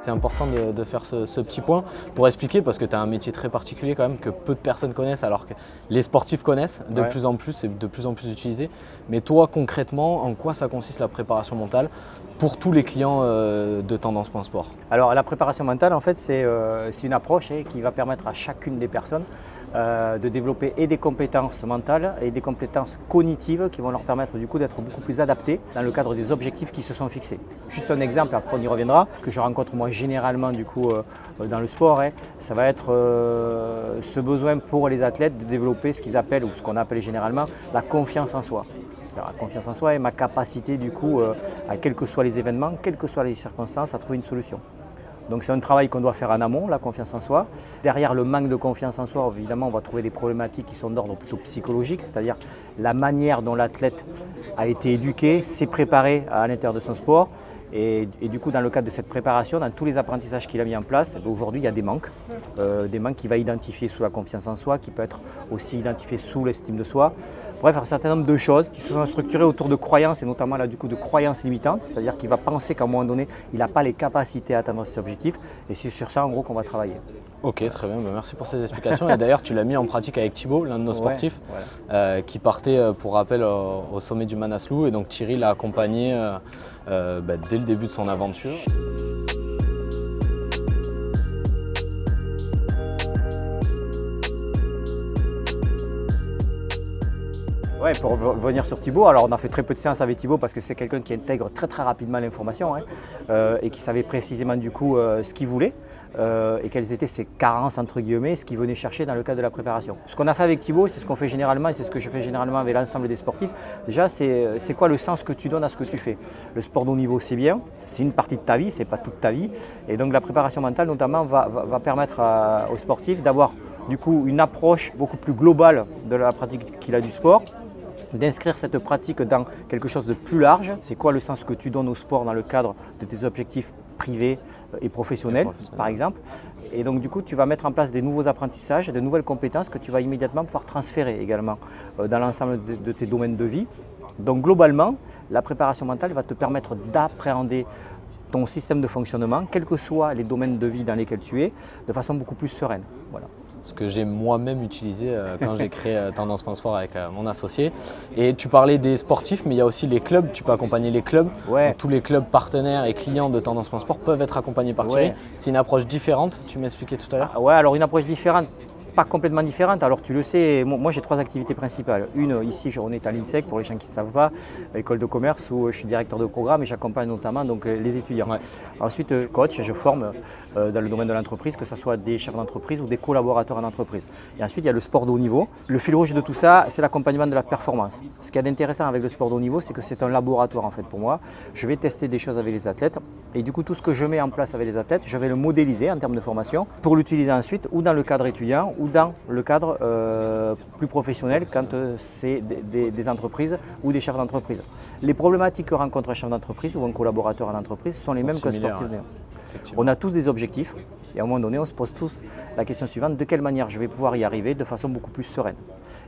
C'est important de faire ce petit point pour expliquer, parce que tu as un métier très particulier quand même que peu de personnes connaissent, alors que les sportifs connaissent de plus en plus, c'est de plus en plus utilisé. Mais toi concrètement, en quoi ça consiste la préparation mentale pour tous les clients de Tendance.sport? Alors la préparation mentale, en fait, c'est une approche qui va permettre à chacune des personnes de développer et des compétences mentales et des compétences cognitives qui vont leur permettre du coup d'être beaucoup plus adaptés dans le cadre des objectifs qui se sont fixés. Juste un exemple, après on y reviendra, ce que je rencontre moi généralement du coup dans le sport, ça va être ce besoin pour les athlètes de développer ce qu'ils appellent, ou ce qu'on appelle généralement, la confiance en soi. Alors, la confiance en soi est ma capacité du coup, à quels que soient les événements, quelles que soient les circonstances, à trouver une solution. Donc c'est un travail qu'on doit faire en amont, la confiance en soi. Derrière le manque de confiance en soi, évidemment, on va trouver des problématiques qui sont d'ordre plutôt psychologique, c'est-à-dire la manière dont l'athlète a été éduqué, s'est préparé à l'intérieur de son sport. Et du coup, dans le cadre de cette préparation, dans tous les apprentissages qu'il a mis en place, aujourd'hui, il y a des manques qu'il va identifier sous la confiance en soi, qui peut être aussi identifié sous l'estime de soi. Bref, un certain nombre de choses qui se sont structurées autour de croyances, et notamment là, du coup, de croyances limitantes, c'est-à-dire qu'il va penser qu'à un moment donné, il n'a pas les capacités à atteindre ses objectifs, et c'est sur ça, en gros, qu'on va travailler. Ok, très bien, merci pour ces explications. Et d'ailleurs, tu l'as mis en pratique avec Thibaut, l'un de nos sportifs, qui partait, pour rappel, au sommet du Manaslu. Et donc Thierry l'a accompagné dès le début de son aventure. Ouais, pour revenir sur Thibaut, alors on a fait très peu de séances avec Thibaut parce que c'est quelqu'un qui intègre très très rapidement l'information et qui savait précisément du coup ce qu'il voulait et quelles étaient ses carences entre guillemets, ce qu'il venait chercher dans le cadre de la préparation. Ce qu'on a fait avec Thibaut, c'est ce qu'on fait généralement et c'est ce que je fais généralement avec l'ensemble des sportifs. Déjà, c'est quoi le sens que tu donnes à ce que tu fais? Le sport de haut niveau, c'est bien, c'est une partie de ta vie, c'est pas toute ta vie. Et donc la préparation mentale notamment va permettre aux sportifs d'avoir du coup une approche beaucoup plus globale de la pratique qu'il a du sport, d'inscrire cette pratique dans quelque chose de plus large. C'est quoi le sens que tu donnes au sport dans le cadre de tes objectifs privés et professionnels, par exemple. Et donc du coup, tu vas mettre en place des nouveaux apprentissages, de nouvelles compétences que tu vas immédiatement pouvoir transférer également dans l'ensemble de tes domaines de vie. Donc globalement, la préparation mentale va te permettre d'appréhender ton système de fonctionnement, quels que soient les domaines de vie dans lesquels tu es, de façon beaucoup plus sereine. Voilà. Ce que j'ai moi-même utilisé quand j'ai créé Tendance.sport avec mon associé. Et tu parlais des sportifs, mais il y a aussi les clubs. Tu peux accompagner les clubs. Donc, tous les clubs partenaires et clients de Tendance.sport peuvent être accompagnés par Thierry. C'est une approche différente, tu m'expliquais tout à l'heure. Ouais, alors une approche différente. Pas complètement différente. Alors tu le sais, moi j'ai 3 activités principales. Une, ici on est à l'INSEC, pour les gens qui ne savent pas, école de commerce où je suis directeur de programme et j'accompagne notamment donc, les étudiants. Ensuite je coach et je forme dans le domaine de l'entreprise, que ce soit des chefs d'entreprise ou des collaborateurs en entreprise. Et ensuite il y a le sport de haut niveau. Le fil rouge de tout ça, c'est l'accompagnement de la performance. Ce qu'il y a d'intéressant avec le sport de haut niveau, c'est que c'est un laboratoire en fait pour moi. Je vais tester des choses avec les athlètes et du coup tout ce que je mets en place avec les athlètes, je vais le modéliser en termes de formation pour l'utiliser ensuite ou dans le cadre étudiant ou dans le cadre plus professionnel quand c'est des entreprises ou des chefs d'entreprise. Les problématiques que rencontre un chef d'entreprise ou un collaborateur en entreprise sont les mêmes qu'un sportif. On a tous des objectifs et à un moment donné on se pose tous la question suivante, de quelle manière je vais pouvoir y arriver de façon beaucoup plus sereine.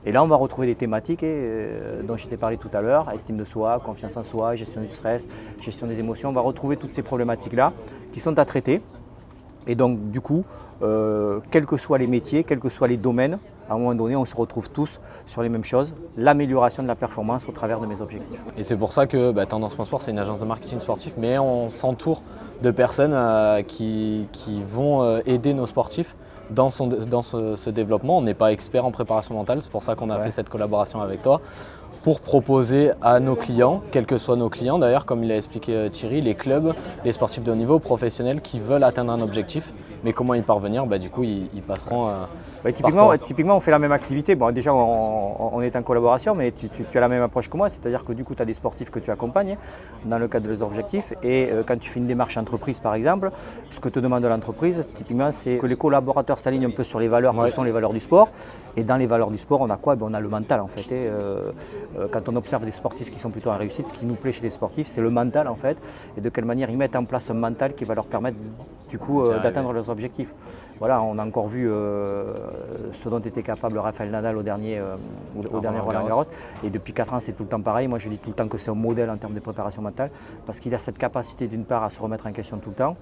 Et là on va retrouver des thématiques dont je t'ai parlé tout à l'heure, estime de soi, confiance en soi, gestion du stress, gestion des émotions. On va retrouver toutes ces problématiques-là qui sont à traiter. Et donc du coup, quels que soient les métiers, quels que soient les domaines, à un moment donné, on se retrouve tous sur les mêmes choses, l'amélioration de la performance au travers de mes objectifs. Et c'est pour ça que Tendance.sport, c'est une agence de marketing sportif, mais on s'entoure de personnes qui vont aider nos sportifs dans ce développement. On n'est pas expert en préparation mentale, c'est pour ça qu'on a fait cette collaboration avec toi, pour proposer à nos clients, quels que soient nos clients d'ailleurs, comme il a expliqué Thierry, les clubs, les sportifs de haut niveau, professionnels qui veulent atteindre un objectif, mais comment y parvenir, du coup ils passeront typiquement on fait la même activité. Bon, déjà on est en collaboration, mais tu as la même approche que moi, c'est-à-dire que du coup tu as des sportifs que tu accompagnes dans le cadre de leurs objectifs et quand tu fais une démarche entreprise par exemple, ce que te demande l'entreprise typiquement c'est que les collaborateurs s'alignent un peu sur les valeurs qui sont les valeurs du sport, et dans les valeurs du sport on a quoi? On a le mental en fait. Quand on observe des sportifs qui sont plutôt en réussite, ce qui nous plaît chez les sportifs, c'est le mental en fait, et de quelle manière ils mettent en place un mental qui va leur permettre du coup d'atteindre leurs objectifs. Voilà, on a encore vu ce dont était capable Rafael Nadal au dernier Roland Garros, et depuis 4 ans c'est tout le temps pareil. Moi je dis tout le temps que c'est un modèle en termes de préparation mentale, parce qu'il a cette capacité d'une part à se remettre en question tout le temps,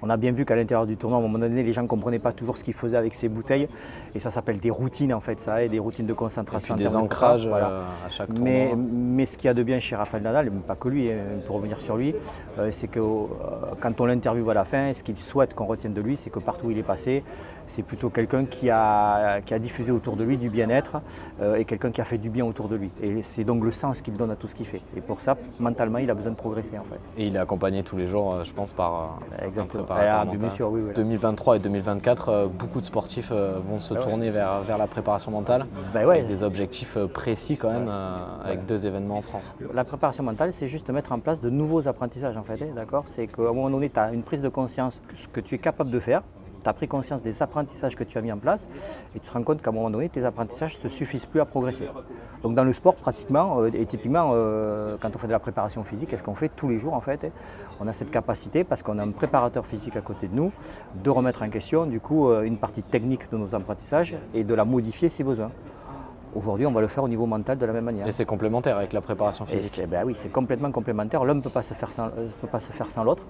On a bien vu qu'à l'intérieur du tournoi, à un moment donné, les gens ne comprenaient pas toujours ce qu'ils faisaient avec ces bouteilles. Et ça s'appelle des routines en fait, ça, et des routines de concentration. Et puis des ancrages à chaque tournoi. Mais ce qu'il y a de bien chez Rafael Nadal, et pas que lui, pour revenir sur lui, c'est que quand on l'interviewe à la fin, ce qu'il souhaite qu'on retienne de lui, c'est que partout où il est passé, c'est plutôt quelqu'un qui a diffusé autour de lui du bien-être et quelqu'un qui a fait du bien autour de lui. Et c'est donc le sens qu'il donne à tout ce qu'il fait. Et pour ça, mentalement, il a besoin de progresser en fait. Et il est accompagné tous les jours, je pense, par un préparateur mental. Bien sûr, oui, oui. 2023 et 2024, beaucoup de sportifs vont se tourner vers la préparation mentale, avec des objectifs précis quand même, avec 2 événements en France. La préparation mentale, c'est juste mettre en place de nouveaux apprentissages en fait, d'accord ? C'est qu'à un moment donné, tu as une prise de conscience de ce que tu es capable de faire. Tu as pris conscience des apprentissages que tu as mis en place et tu te rends compte qu'à un moment donné, tes apprentissages ne te suffisent plus à progresser. Donc dans le sport, pratiquement, et typiquement, quand on fait de la préparation physique, qu'est-ce qu'on fait tous les jours en fait ? On a cette capacité, parce qu'on a un préparateur physique à côté de nous, de remettre en question du coup une partie technique de nos apprentissages et de la modifier si besoin. Aujourd'hui, on va le faire au niveau mental de la même manière. Et c'est complémentaire avec la préparation physique. Oui, c'est complètement complémentaire. L'un ne peut pas se faire sans l'autre.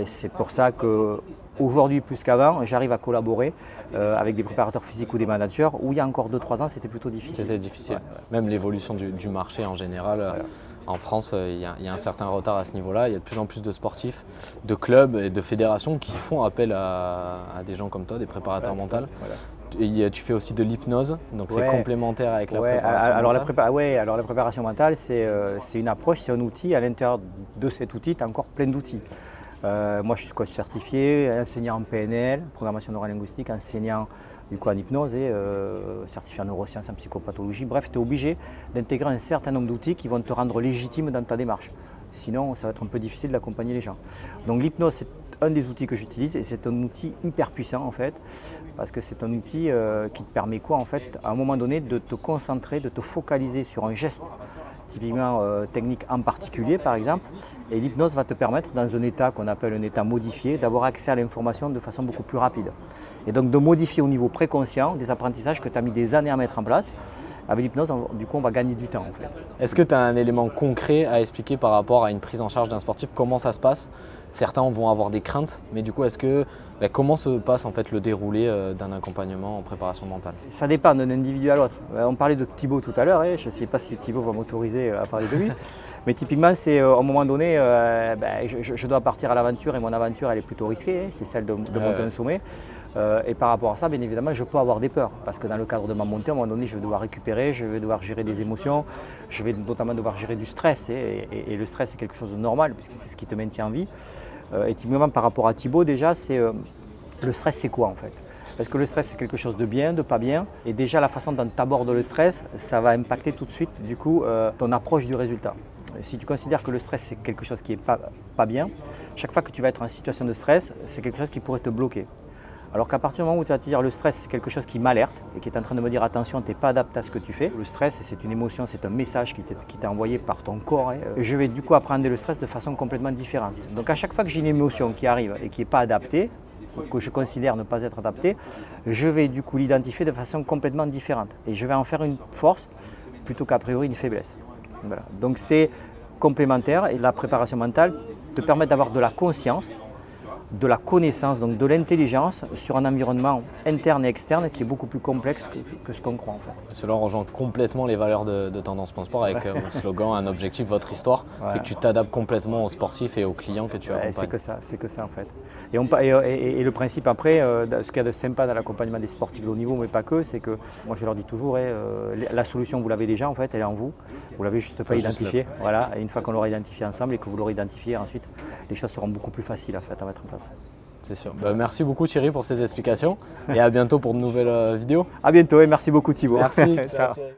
C'est pour ça qu'aujourd'hui, plus qu'avant, j'arrive à collaborer avec des préparateurs physiques ou des managers où il y a encore 2-3 ans, c'était plutôt difficile. C'était difficile. Même l'évolution du marché en général. En France, il y a un certain retard à ce niveau-là. Il y a de plus en plus de sportifs, de clubs et de fédérations qui font appel à des gens comme toi, des préparateurs mentaux. Et tu fais aussi de l'hypnose, donc c'est complémentaire avec la préparation mentale. Alors la préparation mentale, c'est une approche, c'est un outil. À l'intérieur de cet outil, tu as encore plein d'outils. Moi, je suis coach certifié, enseignant en PNL, programmation neurolinguistique, enseignant du coup en hypnose et certifié en neurosciences, en psychopathologie. Bref, tu es obligé d'intégrer un certain nombre d'outils qui vont te rendre légitime dans ta démarche. Sinon, ça va être un peu difficile d'accompagner les gens. Donc l'hypnose, c'est un des outils que j'utilise et c'est un outil hyper puissant en fait, parce que c'est un outil qui te permet quoi en fait, à un moment donné, de te concentrer, de te focaliser sur un geste typiquement technique en particulier par exemple, et l'hypnose va te permettre dans un état qu'on appelle un état modifié d'avoir accès à l'information de façon beaucoup plus rapide. Et donc de modifier au niveau préconscient des apprentissages que tu as mis des années à mettre en place. Avec l'hypnose, du coup, on va gagner du temps en fait. Est-ce que tu as un élément concret à expliquer par rapport à une prise en charge d'un sportif? Comment ça se passe? Certains vont avoir des craintes, mais du coup, comment se passe en fait le déroulé d'un accompagnement en préparation mentale? Ça dépend d'un individu à l'autre. On parlait de Thibaut tout à l'heure, je ne sais pas si Thibaut va m'autoriser à parler de lui, mais typiquement, c'est à un moment donné, je dois partir à l'aventure et mon aventure, elle est plutôt risquée, c'est celle de monter un sommet. Et par rapport à ça, bien évidemment, je peux avoir des peurs, parce que dans le cadre de ma montée, à un moment donné, je vais devoir récupérer, je vais devoir gérer des émotions, je vais notamment devoir gérer du stress, et le stress, c'est quelque chose de normal, puisque c'est ce qui te maintient en vie. Et typiquement, par rapport à Thibaut, déjà, le stress, c'est quoi en fait? Parce que le stress, c'est quelque chose de bien, de pas bien, et déjà, la façon dont tu abordes le stress, ça va impacter tout de suite, du coup, ton approche du résultat. Si tu considères que le stress, c'est quelque chose qui n'est pas bien, chaque fois que tu vas être en situation de stress, c'est quelque chose qui pourrait te bloquer. Alors qu'à partir du moment où tu vas te dire le stress, c'est quelque chose qui m'alerte et qui est en train de me dire attention, tu n'es pas adapté à ce que tu fais. Le stress, c'est une émotion, c'est un message qui t'est envoyé par ton corps. Je vais du coup appréhender le stress de façon complètement différente. Donc à chaque fois que j'ai une émotion qui arrive et qui n'est pas adaptée, que je considère ne pas être adaptée, je vais du coup l'identifier de façon complètement différente. Et je vais en faire une force plutôt qu'a priori une faiblesse. Voilà. Donc c'est complémentaire et la préparation mentale te permet d'avoir de la conscience, de la connaissance, donc de l'intelligence sur un environnement interne et externe qui est beaucoup plus complexe que ce qu'on croit en fait. Cela rejoint complètement les valeurs de Tendance Sport avec mon slogan, un objectif, votre histoire. Ouais. C'est que tu t'adaptes complètement aux sportifs et aux clients que tu accompagnes. C'est que ça en fait. Et le principe après, ce qu'il y a de sympa dans l'accompagnement des sportifs de haut niveau, mais pas que, c'est que moi je leur dis toujours, la solution vous l'avez déjà en fait, elle est en vous. Vous l'avez juste pas identifiée. Voilà. Et une fois qu'on l'aura identifié ensemble et que vous l'aurez identifié ensuite, les choses seront beaucoup plus faciles en fait, à mettre en place. C'est sûr. Merci beaucoup Thierry pour ces explications et à bientôt pour de nouvelles vidéos. À bientôt et merci beaucoup Thibaut. Merci. Ciao.